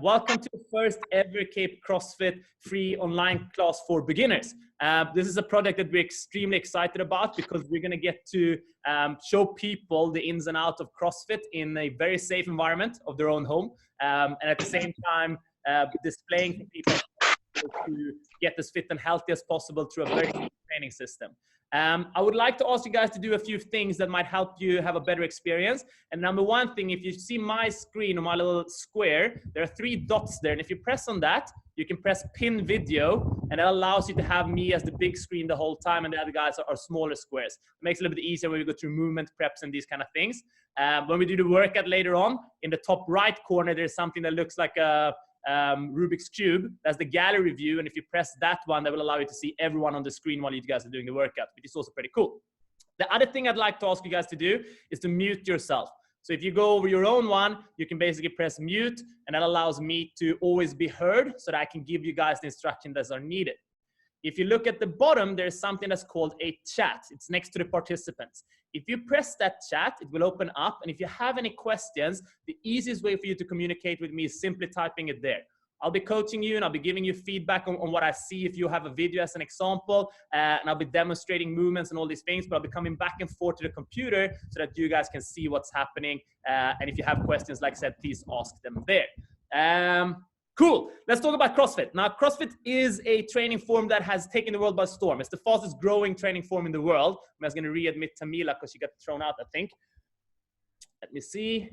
Welcome to the first ever Cape CrossFit free online class for beginners. This is a project that we're extremely excited about because we're going to get to show people the ins and outs of CrossFit in a very safe environment of their own home, and at the same time displaying for people to get as fit and healthy as possible through a very good training system. I would like to ask you guys to do a few things that might help you have a better experience. And number one thing, if you see my screen or my little square, there are 3 dots there. And if you press on that, you can press pin video, and that allows you to have me as the big screen the whole time, and the other guys are smaller squares. It makes it a little bit easier when we go through movement preps and these kind of things. When we do the workout later on, in the top right corner, there's something that looks like a Rubik's Cube. That's the gallery view, and if you press that one, that will allow you to see everyone on the screen while you guys are doing the workout, which is also pretty cool. The other thing I'd like to ask you guys to do is to mute yourself. So if you go over your own one, you can basically press mute, and that allows me to always be heard so that I can give you guys the instructions that are needed. If you look at the bottom, there's something that's called a chat. It's next to the participants. If you press that chat, it will open up. And if you have any questions, the easiest way for you to communicate with me is simply typing it there. I'll be coaching you and I'll be giving you feedback on what I see if you have a video as an example. And I'll be demonstrating movements and all these things, but I'll be coming back and forth to the computer so that you guys can see what's happening. And if you have questions, like I said, please ask them there. Cool. Let's talk about CrossFit. Now, CrossFit is a training form that has taken the world by storm. It's the fastest growing training form in the world. I'm just going to readmit Tamila because she got thrown out, I think. Let me see.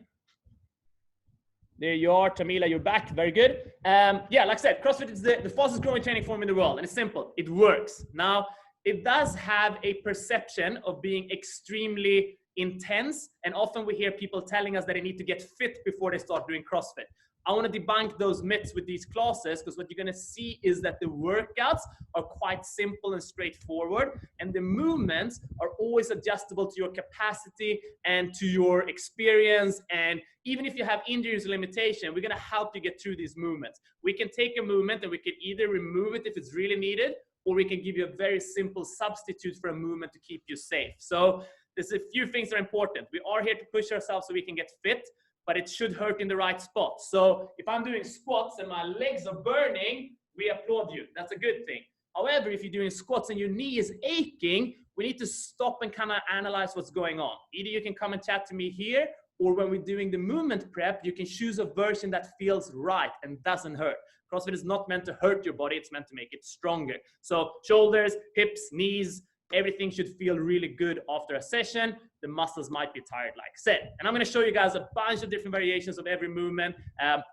There you are, Tamila, you're back. Very good. Yeah, like I said, CrossFit is the fastest growing training form in the world, and it's simple. It works. Now, it does have a perception of being extremely intense, and often we hear people telling us that they need to get fit before they start doing CrossFit. I want to debunk those myths with these classes, because what you're going to see is that the workouts are quite simple and straightforward, and the movements are always adjustable to your capacity and to your experience. And even if you have injuries or limitation, we're going to help you get through these movements. We can take a movement and we can either remove it if it's really needed, or we can give you a very simple substitute for a movement to keep you safe. So there's a few things that are important. We are here to push ourselves so we can get fit, but it should hurt in the right spot. So if I'm doing squats and my legs are burning, we applaud you. That's a good thing. However, if you're doing squats and your knee is aching, we need to stop and kind of analyze what's going on. Either you can come and chat to me here, or when we're doing the movement prep, you can choose a version that feels right and doesn't hurt. CrossFit is not meant to hurt your body, it's meant to make it stronger. So shoulders, hips, knees, everything should feel really good after a session. The muscles might be tired, like I said. And I'm going to show you guys a bunch of different variations of every movement.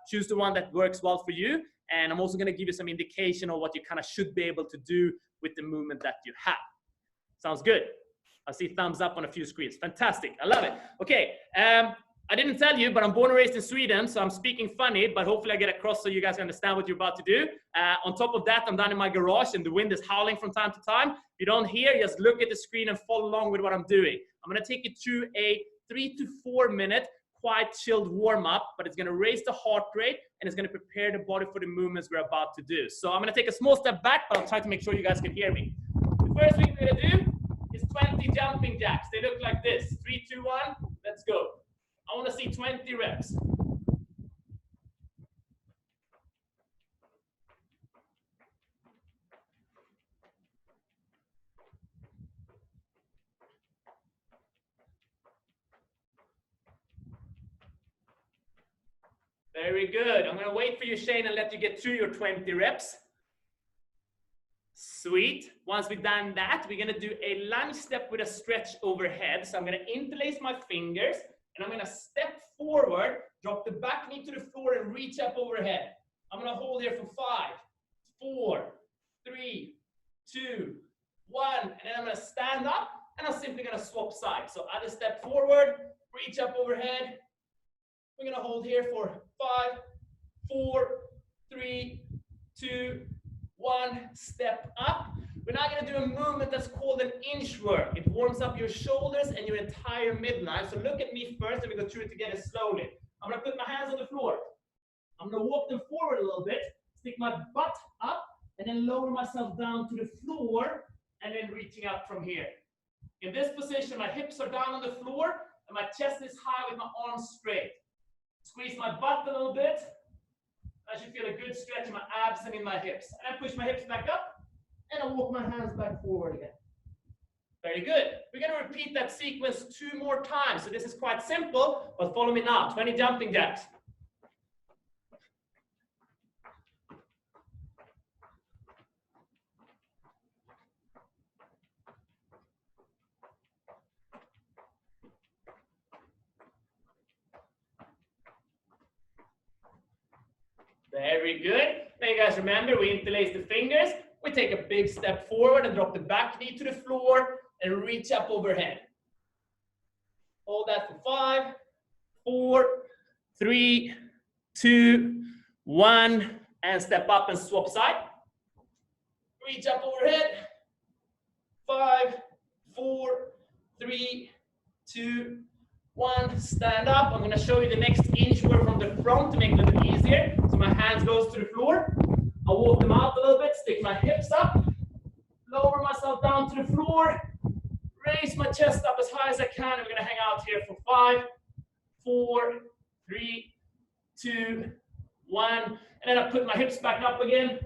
Choose the one that works well for you. And I'm also going to give you some indication of what you kind of should be able to do with the movement that you have. Sounds good? I see thumbs up on a few screens. Fantastic. I love it. Okay. I didn't tell you, but I'm born and raised in Sweden, so I'm speaking funny, but hopefully I get across so you guys understand what you're about to do. On top of that, I'm down in my garage and the wind is howling from time to time. If you don't hear, just look at the screen and follow along with what I'm doing. I'm going to take you through a 3 to 4 minute quite chilled warm up, but it's going to raise the heart rate and it's going to prepare the body for the movements we're about to do. So I'm going to take a small step back, but I'll try to make sure you guys can hear me. The first thing we're going to do is 20 jumping jacks. They look like this. 3, 2, 1. Let's go. I want to see 20 reps. Very good. I'm going to wait for you, Shane, and let you get through your 20 reps. Sweet. Once we've done that, we're going to do a lunge step with a stretch overhead. So I'm going to interlace my fingers, and I'm going to step forward, drop the back knee to the floor, and reach up overhead. I'm going to hold here for 5, 4, 3, 2, 1. And then I'm going to stand up, and I'm simply going to swap sides. So other step forward, reach up overhead. We're going to hold here for 5, 4, 3, 2, 1. Step up. We're now going to do a movement that's called an inchworm. It warms up your shoulders and your entire midline. So look at me first, and we go through it together slowly. I'm going to put my hands on the floor. I'm going to walk them forward a little bit, stick my butt up, and then lower myself down to the floor, and then reaching up from here. In this position, my hips are down on the floor, and my chest is high with my arms straight. Squeeze my butt a little bit, should feel a good stretch in my abs and in my hips. And I push my hips back up, and I walk my hands back forward again. Very good. We're going to repeat that sequence 2 more times. So this is quite simple, but follow me now. 20 jumping jacks. Very good. Now you guys remember, we interlace the fingers. We take a big step forward and drop the back knee to the floor and reach up overhead. Hold that for 5, 4, 3, 2, 1, and step up and swap side. Reach up overhead. 5, 4, 3, 2, 1. Stand up. I'm going to show you the next inchworm from the front to make it a little bit easier. So my hands goes to the floor. I'll walk them out a little bit, stick my hips up, lower myself down to the floor, raise my chest up as high as I can. I'm going to hang out here for 5, 4, 3, 2, 1. And then I put my hips back up again,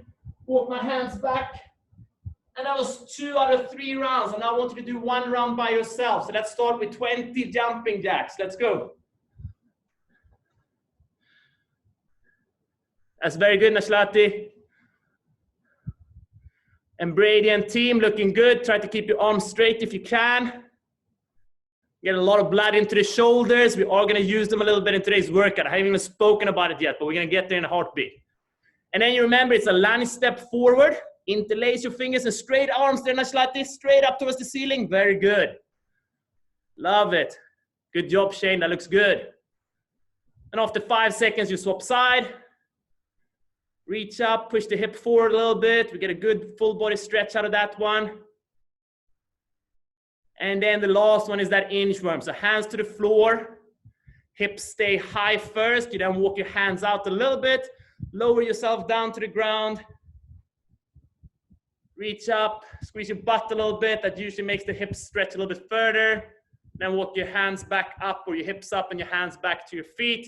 walk my hands back. And that was 2 out of 3 rounds. And now I want you to do 1 round by yourself. So let's start with 20 jumping jacks. Let's go. That's very good, Nashlati. And Brady and team looking good. Try to keep your arms straight if you can. Get a lot of blood into the shoulders. We are going to use them a little bit in today's workout. I haven't even spoken about it yet, but we're going to get there in a heartbeat. And then you remember, it's a lunge step forward. Interlace your fingers and straight arms there, Nashlati. Straight up towards the ceiling. Very good. Love it. Good job, Shane. That looks good. And after 5 seconds, you swap side. Reach up, push the hip forward a little bit. We get a good full body stretch out of that one. And then the last one is that inchworm. So hands to the floor, hips stay high first. You then walk your hands out a little bit, lower yourself down to the ground. Reach up, squeeze your butt a little bit. That usually makes the hips stretch a little bit further. Then walk your hands back up or your hips up and your hands back to your feet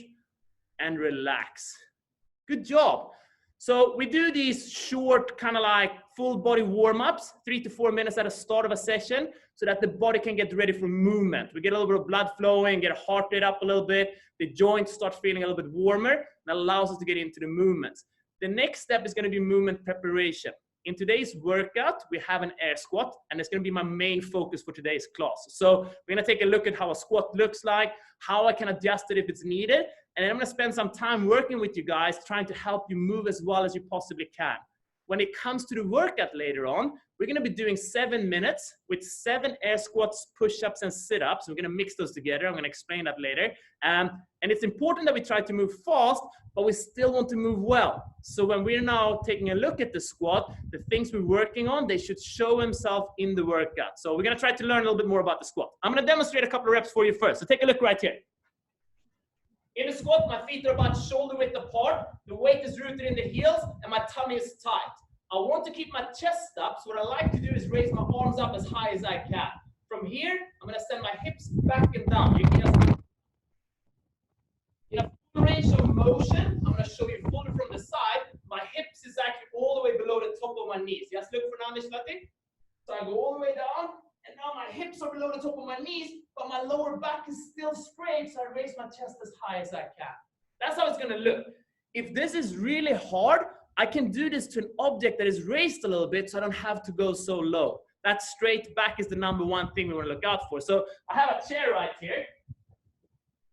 and relax. Good job. So we do these short, kind of like full body warm-ups, 3 to 4 minutes at the start of a session, so that the body can get ready for movement. We get a little bit of blood flowing, get a heart rate up a little bit, the joints start feeling a little bit warmer. That allows us to get into the movements. The next step is going to be movement preparation. In today's workout, we have an air squat, and it's going to be my main focus for today's class. So we're going to take a look at how a squat looks like, how I can adjust it if it's needed, and then I'm going to spend some time working with you guys, trying to help you move as well as you possibly can. When it comes to the workout later on, we're going to be doing 7 minutes with 7 air squats, push-ups, and sit-ups. We're going to mix those together. I'm going to explain that later. And it's important that we try to move fast, but we still want to move well. So when we're now taking a look at the squat, the things we're working on, they should show themselves in the workout. So we're going to try to learn a little bit more about the squat. I'm going to demonstrate a couple of reps for you first. So take a look right here. In the squat, my feet are about shoulder width apart. The weight is rooted in the heels, and my tummy is tight. I want to keep my chest up, so what I like to do is raise my arms up as high as I can. From here, I'm going to send my hips back and down. You can just, in a full range of motion, I'm going to show you fully from the side. My hips is actually all the way below the top of my knees. Just look for now, Nishlati. So I go all the way down, and now my hips are below the top of my knees, but my lower back is still straight, so I raise my chest as high as I can. That's how it's going to look. If this is really hard, I can do this to an object that is raised a little bit, so I don't have to go so low. That straight back is the #1 thing we want to look out for. So I have a chair right here.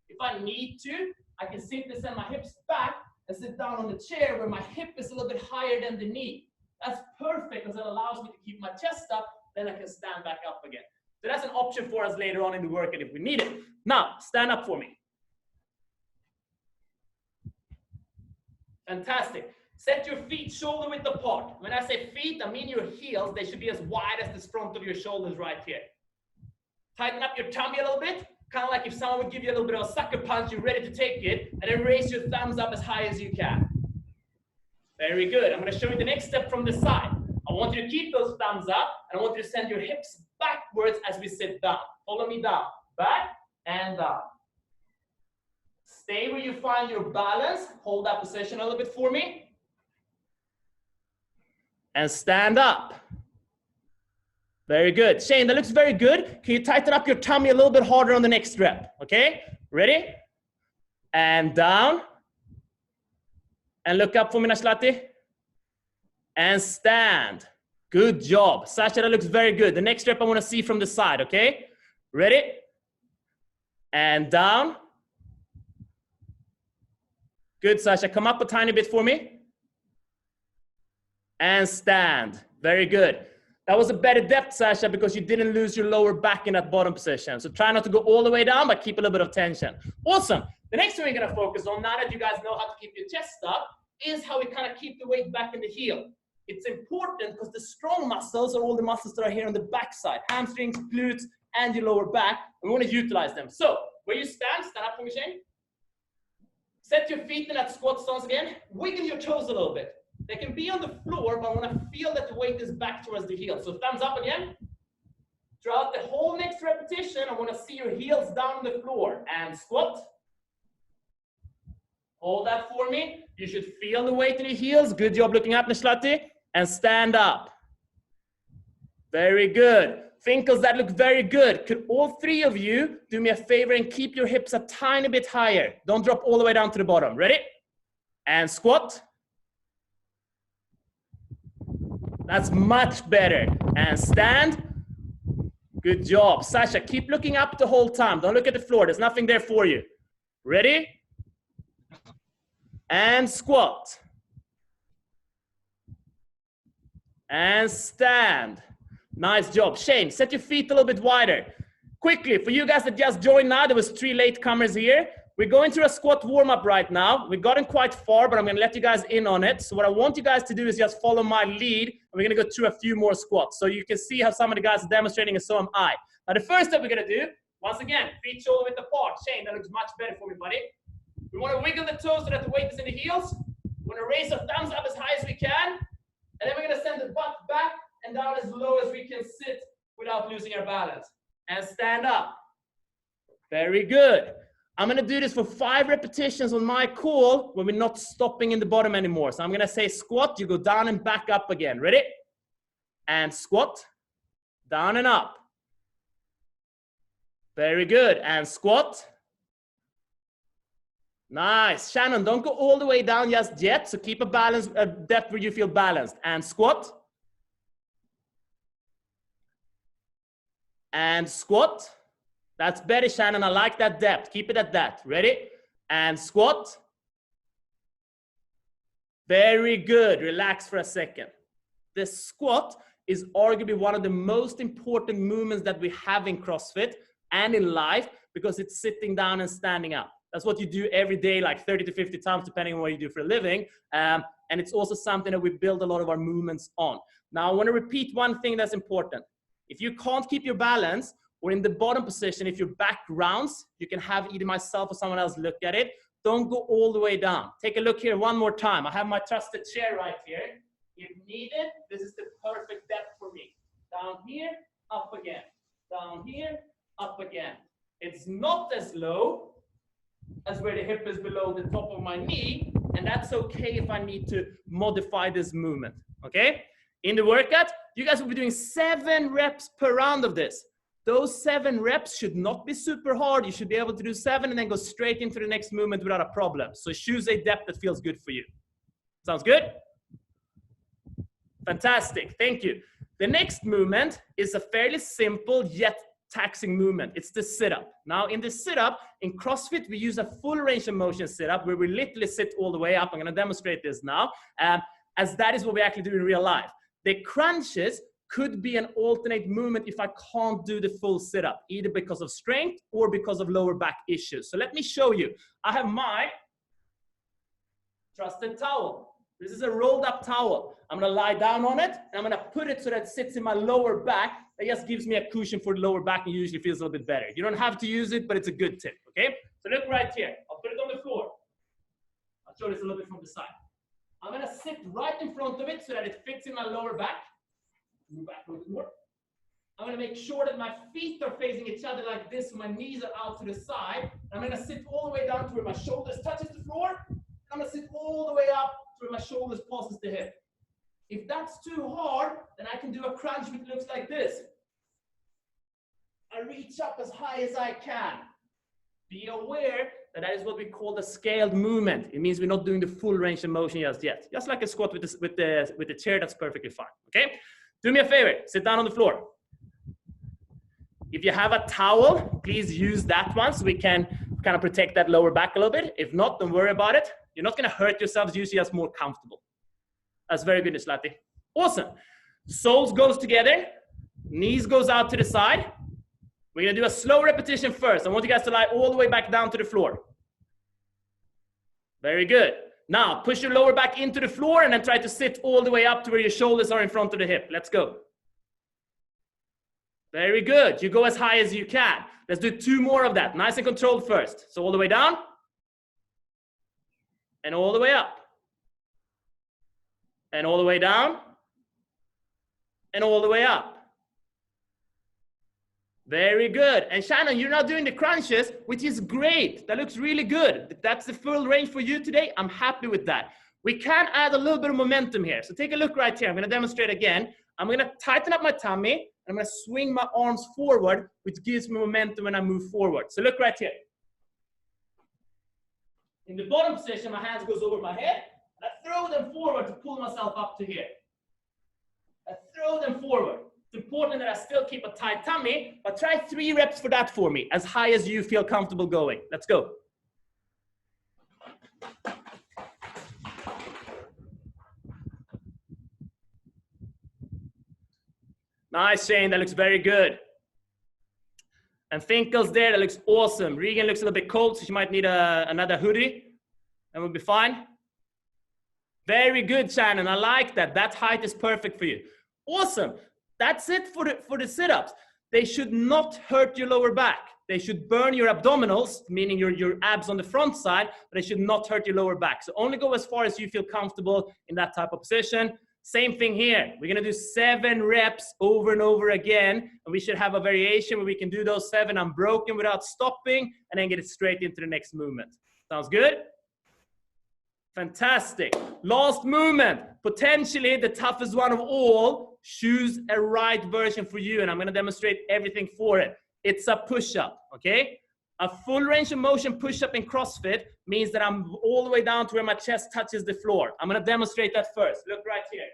If I need to, I can simply send my hips back and sit down on the chair where my hip is a little bit higher than the knee. That's perfect because it allows me to keep my chest up, then I can stand back up again. So that's an option for us later on in the workout if we need it. Now, stand up for me. Fantastic. Set your feet shoulder width apart. When I say feet, I mean your heels. They should be as wide as the front of your shoulders right here. Tighten up your tummy a little bit. Kind of like if someone would give you a little bit of a sucker punch, you're ready to take it. And then raise your thumbs up as high as you can. Very good. I'm going to show you the next step from the side. I want you to keep those thumbs up. And I want you to send your hips backwards as we sit down. Follow me down. Back and down. Stay where you find your balance. Hold that position a little bit for me. And stand up. Very good. Shane, that looks very good. Can you tighten up your tummy a little bit harder on the next rep? Okay, ready? And down. And look up for me, Nashlati. And stand. Good job. Sasha, that looks very good. The next rep I want to see from the side, okay? Ready? And down. Good, Sasha. Come up a tiny bit for me. And stand. Very good. That was a better depth, Sasha, because you didn't lose your lower back in that bottom position. So try not to go all the way down, but keep a little bit of tension. Awesome. The next thing we're going to focus on, now that you guys know how to keep your chest up, is how we kind of keep the weight back in the heel. It's important because the strong muscles are all the muscles that are here on the back side. Hamstrings, glutes, and your lower back. And we want to utilize them. So where you stand up for me, Shane. Set your feet in that squat stance again. Wiggle your toes a little bit. They can be on the floor, but I want to feel that the weight is back towards the heel. So thumbs up again. Throughout the whole next repetition, I want to see your heels down on the floor. And squat. Hold that for me. You should feel the weight in your heels. Good job looking up, Nishlati. And stand up. Very good. Finkles, that look very good. Could all three of you do me a favor and keep your hips a tiny bit higher? Don't drop all the way down to the bottom. Ready? And squat. That's much better. And stand. Good job. Sasha, keep looking up the whole time. Don't look at the floor. There's nothing there for you. Ready? And squat. And stand. Nice job. Shane, set your feet a little bit wider. Quickly, for you guys that just joined now, there was 3 latecomers here. We're going through a squat warm-up right now. We've gotten quite far, but I'm going to let you guys in on it. So what I want you guys to do is just follow my lead, and we're going to go through a few more squats. So you can see how some of the guys are demonstrating, and so am I. Now, the first step we're going to do, once again, feet shoulder width apart. Shane, that looks much better for me, buddy. We want to wiggle the toes so that the weight is in the heels. We want to raise our thumbs up as high as we can. And then we're going to send the butt back and down as low as we can sit without losing our balance. And stand up. Very good. I'm going to do this for 5 repetitions on my call when we're not stopping in the bottom anymore. So I'm going to say squat. You go down and back up again. Ready? And squat. Down and up. Very good. And squat. Nice. Shannon, don't go all the way down just yet. So keep a balance, a depth where you feel balanced. And squat. And squat. That's better, Shannon. I like that depth. Keep it at that. Ready? And squat. Very good. Relax for a second. The squat is arguably one of the most important movements that we have in CrossFit and in life because it's sitting down and standing up. That's what you do every day, like 30 to 50 times, depending on what you do for a living. And it's also something that we build a lot of our movements on. Now, I want to repeat one thing that's important. If you can't keep your balance, or in the bottom position, if your back rounds, you can have either myself or someone else look at it. Don't go all the way down. Take a look here one more time. I have my trusted chair right here. If needed, this is the perfect depth for me. Down here, up again. Down here, up again. It's not as low as where the hip is below the top of my knee, and that's okay if I need to modify this movement, okay? In the workout, you guys will be doing 7 reps per round of this. Those 7 reps should not be super hard. You should be able to do 7 and then go straight into the next movement without a problem. So choose a depth that feels good for you. Sounds good? Fantastic. Thank you. The next movement is a fairly simple yet taxing movement. It's the sit-up. Now, in the sit-up, in CrossFit, we use a full range of motion sit-up where we literally sit all the way up. I'm going to demonstrate this now, as that is what we actually do in real life. The crunches could be an alternate movement if I can't do the full sit-up, either because of strength or because of lower back issues. So let me show you. I have my trusted towel. This is a rolled up towel. I'm gonna lie down on it, and I'm gonna put it so that it sits in my lower back. That just gives me a cushion for the lower back and usually feels a little bit better. You don't have to use it, but it's a good tip, okay? So look right here. I'll put it on the floor. I'll show this a little bit from the side. I'm gonna sit right in front of it so that it fits in my lower back. Move back a little bit more. I'm gonna make sure that my feet are facing each other like this, my knees are out to the side. I'm gonna sit all the way down to where my shoulders touches the floor. I'm gonna sit all the way up to where my shoulders passes the hip. If that's too hard, then I can do a crunch which looks like this. I reach up as high as I can. Be aware that that is what we call the scaled movement. It means we're not doing the full range of motion just yet. Just like a squat with the chair, that's perfectly fine. Okay? Do me a favor, sit down on the floor. If you have a towel, please use that one so we can kind of protect that lower back a little bit. If not, don't worry about it. You're not going to hurt yourselves. Use just more comfortable. That's very good, Islati. Awesome. Soles goes together. Knees goes out to the side. We're going to do a slow repetition first. I want you guys to lie all the way back down to the floor. Very good. Now, push your lower back into the floor and then try to sit all the way up to where your shoulders are in front of the hip. Let's go. Very good. You go as high as you can. Let's do 2 more of that. Nice and controlled first. So all the way down. And all the way up. And all the way down. And all the way up. Very good. And Shannon, you're now doing the crunches, which is great. That looks really good. If that's the full range for you today, I'm happy with that. We can add a little bit of momentum here. So take a look right here. I'm going to demonstrate again. I'm going to tighten up my tummy. I'm going to swing my arms forward, which gives me momentum when I move forward. So look right here. In the bottom position, my hands goes over my head. And I throw them forward to pull myself up to here. I throw them forward. It's important that I still keep a tight tummy, but try 3 reps for that for me, as high as you feel comfortable going. Let's go. Nice, Shane. That looks very good. And Finkel's there. That looks awesome. Regan looks a little bit cold, so she might need another hoodie. And we'll be fine. Very good, Shannon. I like that. That height is perfect for you. Awesome. That's it for the sit-ups. They should not hurt your lower back. They should burn your abdominals, meaning your abs on the front side, but they should not hurt your lower back. So only go as far as you feel comfortable in that type of position. Same thing here. We're going to do 7 reps over and over again, and we should have a variation where we can do those 7 unbroken without stopping, and then get it straight into the next movement. Sounds good? Fantastic. Last movement, potentially the toughest one of all. Choose a right version for you, and I'm going to demonstrate everything for it. It's a push-up, okay? A full range of motion push-up in CrossFit means that I'm all the way down to where my chest touches the floor. I'm going to demonstrate that first. Look right here.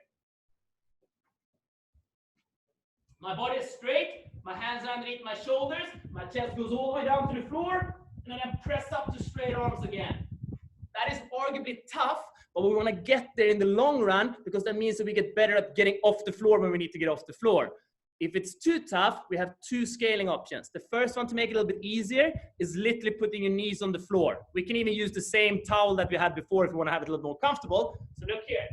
My body is straight. My hands are underneath my shoulders. My chest goes all the way down to the floor, and then I press up to straight arms again. That is arguably tough, but we want to get there in the long run because that means that we get better at getting off the floor when we need to get off the floor. If it's too tough, we have 2 scaling options. The first one, to make it a little bit easier, is literally putting your knees on the floor. We can even use the same towel that we had before if we want to have it a little more comfortable. So look here.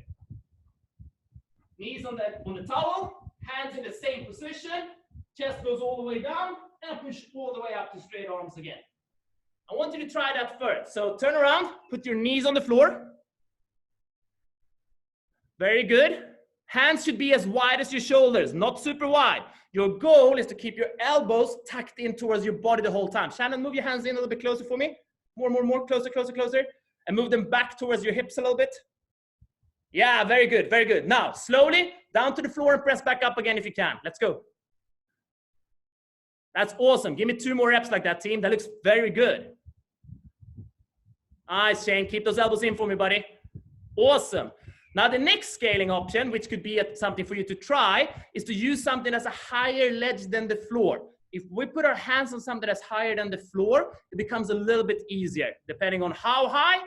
Knees on the towel, hands in the same position, chest goes all the way down, and push all the way up to straight arms again. I want you to try that first. So turn around, put your knees on the floor. Very good. Hands should be as wide as your shoulders, not super wide. Your goal is to keep your elbows tucked in towards your body the whole time. Shannon, move your hands in a little bit closer for me. More, closer. And move them back towards your hips a little bit. Yeah, very good, very good. Now, slowly down to the floor and press back up again if you can. Let's go. That's awesome. Give me 2 more reps like that, team. That looks very good. Nice, Shane. Keep those elbows in for me, buddy. Awesome. Now, the next scaling option, which could be something for you to try, is to use something that's a higher ledge than the floor. If we put our hands on something that's higher than the floor, it becomes a little bit easier. Depending on how high,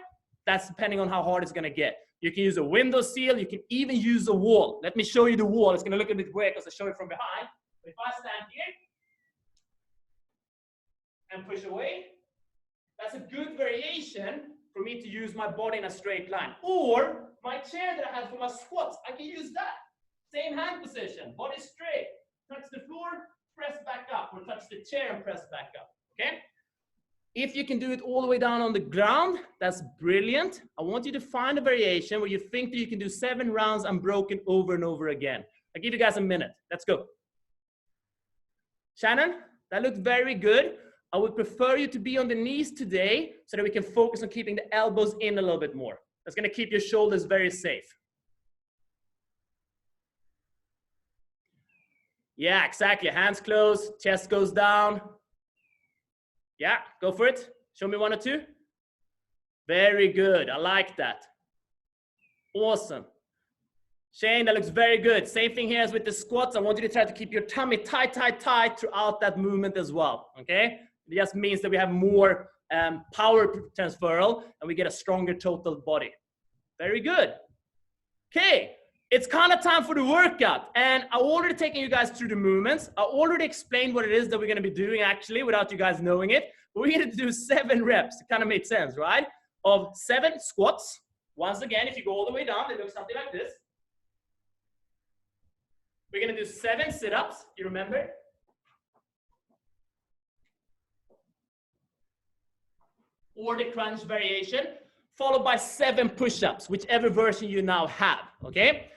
that's depending on how hard it's going to get. You can use a window sill. You can even use a wall. Let me show you the wall. It's going to look a bit weird because I show it from behind. But if I stand here and push away, that's a good variation for me to use my body in a straight line. Or my chair that I have for my squats, I can use that. Same hand position, body straight. Touch the floor, press back up, or touch the chair and press back up, okay? If you can do it all the way down on the ground, that's brilliant. I want you to find a variation where you think that you can do 7 rounds unbroken over and over again. I'll give you guys a minute. Let's go. Shannon, that looked very good. I would prefer you to be on the knees today so that we can focus on keeping the elbows in a little bit more. That's going to keep your shoulders very safe. Yeah, exactly. Hands closed, chest goes down. Yeah, go for it. Show me 1 or 2. Very good. I like that. Awesome. Shane, that looks very good. Same thing here as with the squats. I want you to try to keep your tummy tight, tight, tight throughout that movement as well. Okay? It just means that we have more power transferal and we get a stronger total body. Very good. Okay. It's kind of time for the workout, and I already taken you guys through the movements. I already explained what it is that we're going to be doing actually without you guys knowing it. But we're going to do 7 reps. It kind of made sense, right? Of 7 squats. Once again, if you go all the way down, it looks something like this. We're going to do 7 sit-ups. You remember? Or the crunch variation, followed by 7 push-ups, whichever version you now have, okay?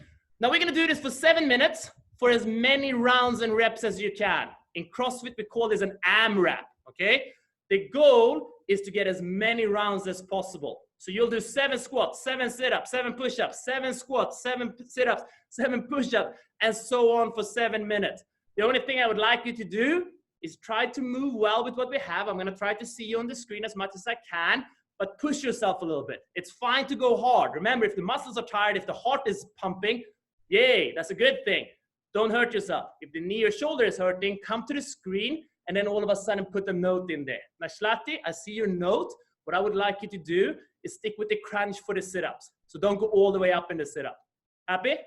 Now we're gonna do this for 7 minutes for as many rounds and reps as you can. In CrossFit, we call this an AMRAP, okay? The goal is to get as many rounds as possible. So you'll do 7 squats, 7 sit-ups, 7 push-ups, 7 squats, 7 sit-ups, 7 push-ups, and so on for 7 minutes. The only thing I would like you to do is try to move well with what we have. I'm gonna try to see you on the screen as much as I can, but push yourself a little bit. It's fine to go hard. Remember, if the muscles are tired, if the heart is pumping, yay, that's a good thing. Don't hurt yourself. If the knee or shoulder is hurting, come to the screen and then all of a sudden put a note in there. Now, Shlati, I see your note. What I would like you to do is stick with the crunch for the sit-ups. So don't go all the way up in the sit-up. Happy?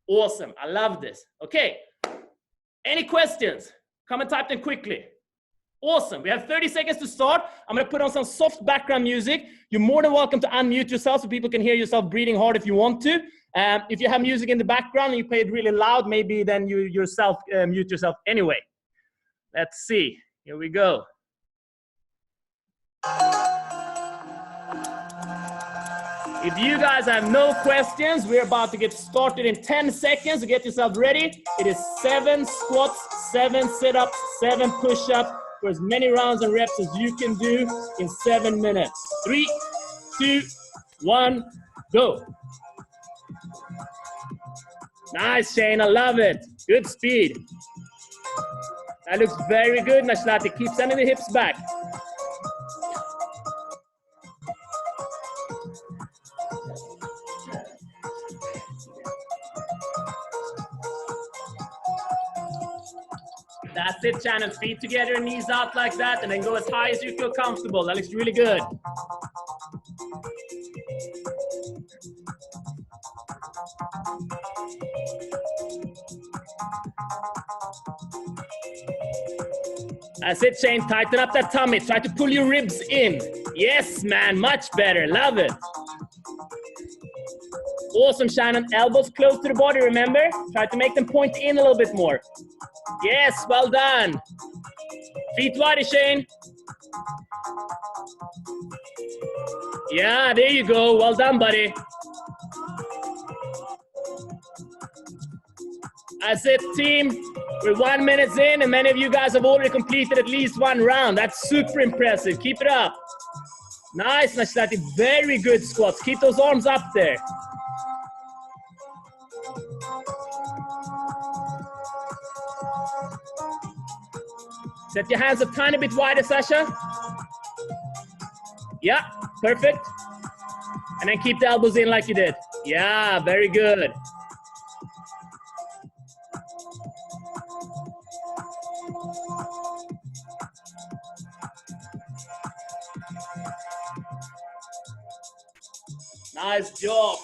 Awesome. I love this. Okay. Any questions? Come and type them quickly. Awesome. We have 30 seconds to start. I'm going to put on some soft background music. You're more than welcome to unmute yourself so people can hear yourself breathing hard if you want to. If you have music in the background and you play it really loud, maybe then you yourself mute yourself anyway. Let's see. Here we go. If you guys have no questions, we're about to get started in 10 seconds. So get yourself ready. It is 7 squats, 7 sit-ups, 7 push-ups for as many rounds and reps as you can do in 7 minutes. 3, 2, 1, go. Nice, Shane. I love it. Good speed. That looks very good, Nashlati. Keep sending the hips back. That's it, Shannon. Feet together, knees out like that, and then go as high as you feel comfortable. That looks really good. That's it, Shane. Tighten up that tummy. Try to pull your ribs in. Yes, man. Much better. Love it. Awesome, Shannon. Elbows close to the body, remember? Try to make them point in a little bit more. Yes, well done. Feet wide, Shane. Yeah, there you go. Well done, buddy. That's it, team. We're 1 minute in, and many of you guys have already completed at least 1 round. That's super impressive. Keep it up. Nice, Nashlati. Very good squats. Keep those arms up there. Set your hands a tiny bit wider, Sasha. Yeah, perfect. And then keep the elbows in like you did. Yeah, very good. Nice job.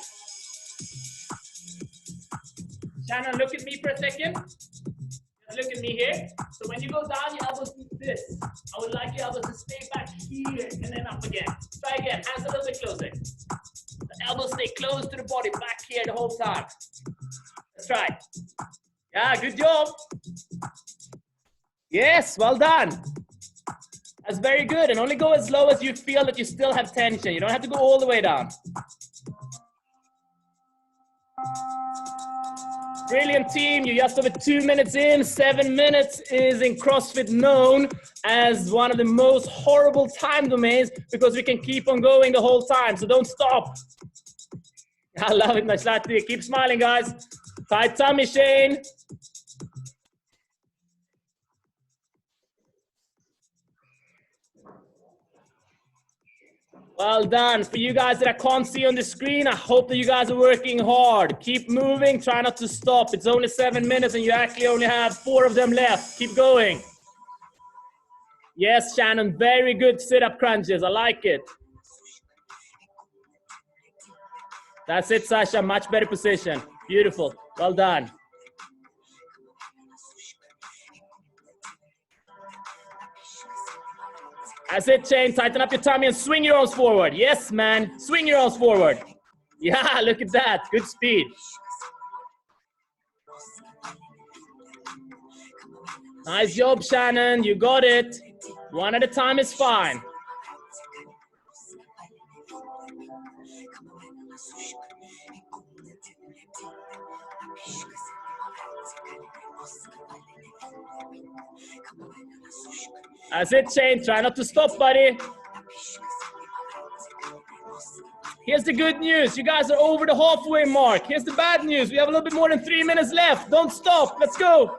Shannon, look at me for a second. Just look at me here. So when you go down, your elbows do this. I would like your elbows to stay back here and then up again. Try again. Hands a little bit closer. The elbows stay close to the body, back here the whole time. Let's try. Yeah, good job. Yes, well done. That's very good. And only go as low as you feel that you still have tension. You don't have to go all the way down. Brilliant team, you're just over 2 minutes in. 7 minutes is in CrossFit known as one of the most horrible time domains because we can keep on going the whole time, so don't stop. I love it, Nashlati. Keep smiling, guys. Tight tummy, Shane. Well done. For you guys that I can't see on the screen, I hope that you guys are working hard. Keep moving, try not to stop. It's only 7 minutes and you actually only have 4 of them left. Keep going. Yes, Shannon, very good sit-up crunches. I like it. That's it, Sasha. Much better position. Beautiful. Well done. That's it, Shane. Tighten up your tummy and swing your arms forward. Yes, man. Swing your arms forward. Yeah, look at that. Good speed. Nice job, Shannon. You got it. One at a time is fine. That's it, Shane. Try not to stop, buddy. Here's the good news. You guys are over the halfway mark. Here's the bad news. We have a little bit more than 3 minutes left. Don't stop. Let's go.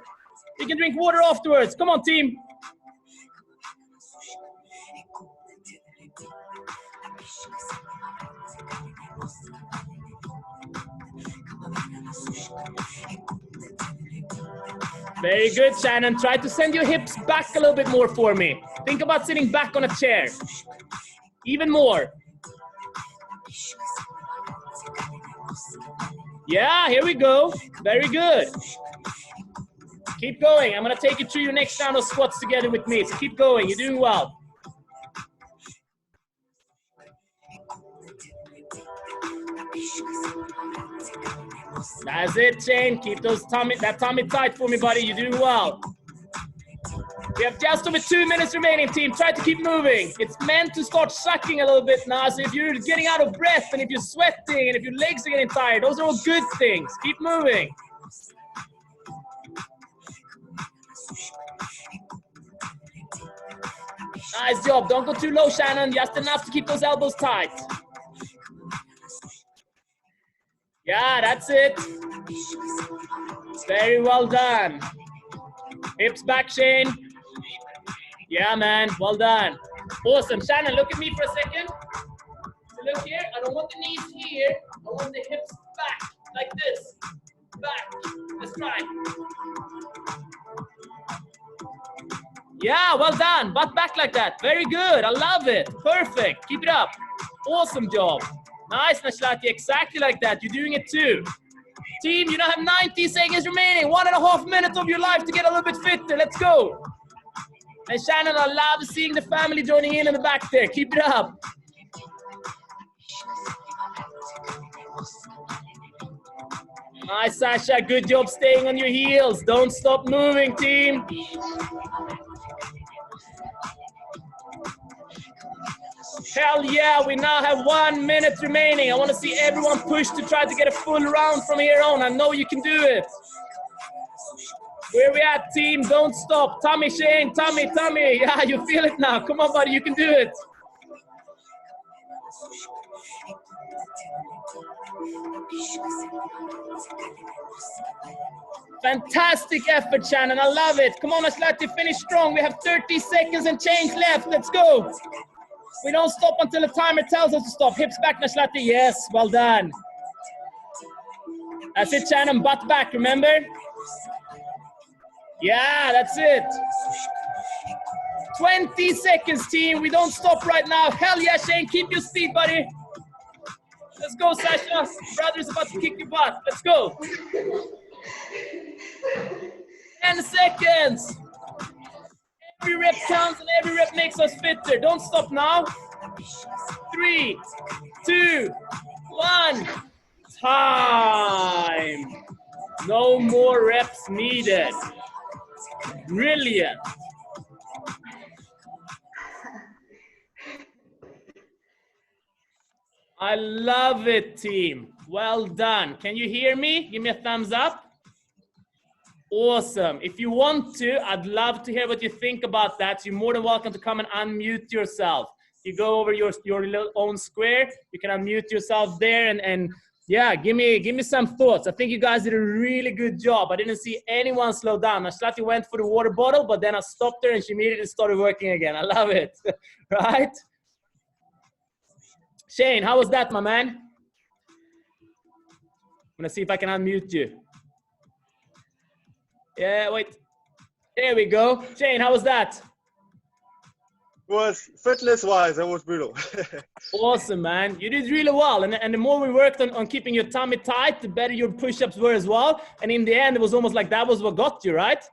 You can drink water afterwards. Come on, team. Very good, Shannon. Try to send your hips back a little bit more for me. Think about sitting back on a chair. Even more. Yeah, here we go. Very good. Keep going. I'm going to take you through your next round of squats together with me. So keep going. You're doing well. That's it, Shane. Keep that tummy tight for me, buddy. You're doing well. We have just over 2 minutes remaining, team. Try to keep moving. It's meant to start sucking a little bit now. So if you're getting out of breath and if you're sweating and if your legs are getting tired, those are all good things. Keep moving. Nice job. Don't go too low, Shannon. Just enough to keep those elbows tight. Yeah, that's it. Very well done. Hips back, Shane. Yeah, man. Well done. Awesome. Shannon, look at me for a second. So look here. I don't want the knees here. I want the hips back, like this. Back. Let's try. Yeah, well done. Butt back like that. Very good. I love it. Perfect. Keep it up. Awesome job. Nice, Nashlati. Exactly like that. You're doing it too. Team, you now have 90 seconds remaining. 1.5 minutes of your life to get a little bit fitter. Let's go. And Shannon, I love seeing the family joining in the back there. Keep it up. Nice, Sasha. Good job staying on your heels. Don't stop moving, team. Hell yeah, we now have 1 minute remaining. I want to see everyone push to try to get a full round from here on. I know you can do it. Where we at, team? Don't stop. Tummy, Shane. Tummy, tummy. Yeah, you feel it now. Come on, buddy. You can do it. Fantastic effort, Shannon. I love it. Come on, Nashlati. Finish strong. We have 30 seconds and change left. Let's go. We don't stop until the timer tells us to stop. Hips back, Nashlati. Yes, well done. That's it, Shannon. Butt back, remember? Yeah, that's it. 20 seconds, team. We don't stop right now. Hell yeah, Shane. Keep your speed, buddy. Let's go, Sasha. Brother's about to kick your butt. Let's go. 10 seconds. Every rep counts and every rep makes us fitter. Don't stop now. 3, 2, 1. Time. No more reps needed. Brilliant. I love it, team. Well done. Can you hear me? Give me a thumbs up. Awesome. If you want to, I'd love to hear what you think about that. You're more than welcome to come and unmute yourself. You go over your little own square, you can unmute yourself there and yeah, give me some thoughts. I think you guys did a really good job. I didn't see anyone slow down. Ashlati went for the water bottle, but then I stopped her and she immediately started working again. I love it. Right? Shane, how was that, my man? I'm gonna see if I can unmute you. Yeah, wait. There we go. Shane, how was that? Was fitness-wise, that was brutal. Awesome, man. You did really well. And the more we worked on keeping your tummy tight, the better your push-ups were as well. And in the end, it was almost like that was what got you, right?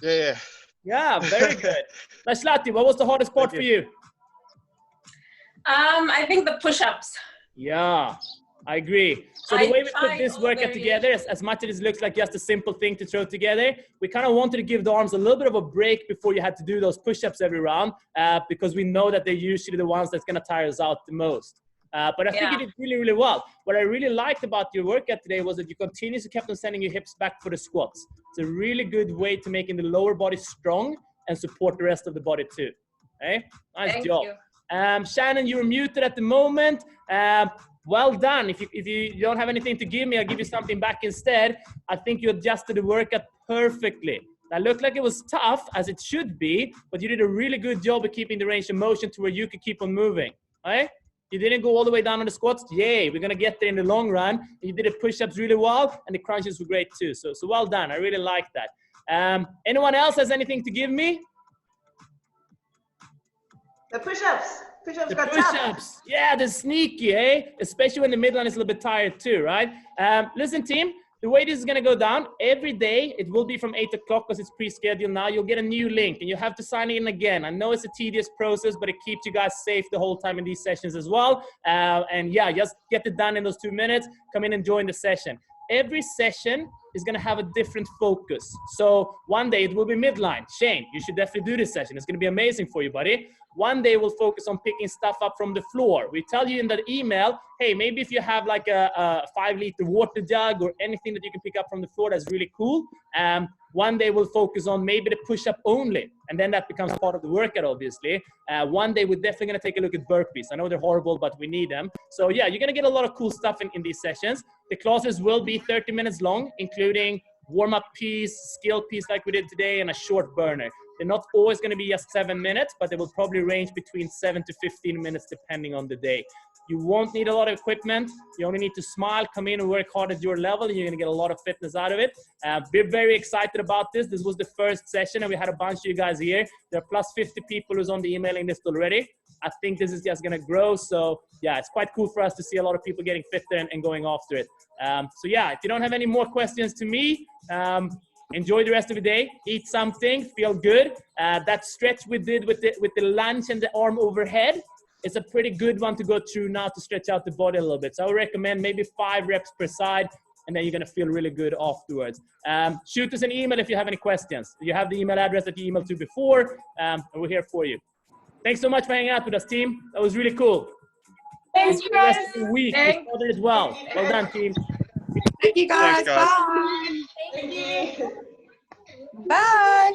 Yeah. Yeah, very good. Ashlati, what was the hardest part for you? I think the push-ups. Yeah, I agree. So the way we put this workout together, as much as it looks like just a simple thing to throw together, we kind of wanted to give the arms a little bit of a break before you had to do those push-ups every round, because we know that they're usually the ones that's going to tire us out the most. But I think you did really, really well. What I really liked about your workout today was that you continuously kept on sending your hips back for the squats. It's a really good way to making the lower body strong and support the rest of the body too. Okay? Nice job. Shannon, you're muted at the moment. Well done. If you don't have anything to give me, I'll give you something back instead. I think you adjusted the workout perfectly. That looked like it was tough, as it should be, but you did a really good job of keeping the range of motion to where you could keep on moving. Right? You didn't go all the way down on the squats. Yay, we're going to get there in the long run. You did the push-ups really well, and the crunches were great too. So well done. I really like that. Anyone else has anything to give me? The push-ups. Push-ups got push-ups. Yeah, they're sneaky, eh? Especially when the midline is a little bit tired too, right? Listen, team, the way this is going to go down, every day, it will be from 8 o'clock because it's pre-scheduled now. You'll get a new link and you have to sign in again. I know it's a tedious process, but it keeps you guys safe the whole time in these sessions as well. And yeah, just get it done in those 2 minutes. Come in and join the session. Every session is going to have a different focus. So one day it will be midline. Shane, you should definitely do this session. It's going to be amazing for you, buddy. One day we'll focus on picking stuff up from the floor. We tell you in that email, hey, maybe if you have like a 5-liter water jug or anything that you can pick up from the floor, that's really cool. One day we'll focus on maybe the push-up only, and then that becomes part of the workout, obviously. One day we're definitely going to take a look at burpees. I know they're horrible, but we need them. So yeah, you're going to get a lot of cool stuff in these sessions. The classes will be 30 minutes long, including warm-up piece, skill piece like we did today, and a short burner. They're not always going to be just 7 minutes, but they will probably range between 7 to 15 minutes depending on the day. You won't need a lot of equipment. You only need to smile, come in and work hard at your level, and you're going to get a lot of fitness out of it. We're very excited about this. This was the first session, and we had a bunch of you guys here. There are plus 50 people who's on the emailing list already. I think this is just going to grow. So yeah, it's quite cool for us to see a lot of people getting fitter and going after it. So yeah, if you don't have any more questions to me, enjoy the rest of the day, eat something, feel good. That stretch we did with the lunge and the arm overhead, it's a pretty good one to go through now to stretch out the body a little bit. So I would recommend maybe 5 reps per side, and then you're going to feel really good afterwards. Shoot us an email if you have any questions. You have the email address that you emailed to before, and we're here for you. Thanks so much for hanging out with us, team. That was really cool. Thanks, you guys. We started as well. Well done, team. Thank you, guys. Thanks, guys. Bye. Thank you. Bye.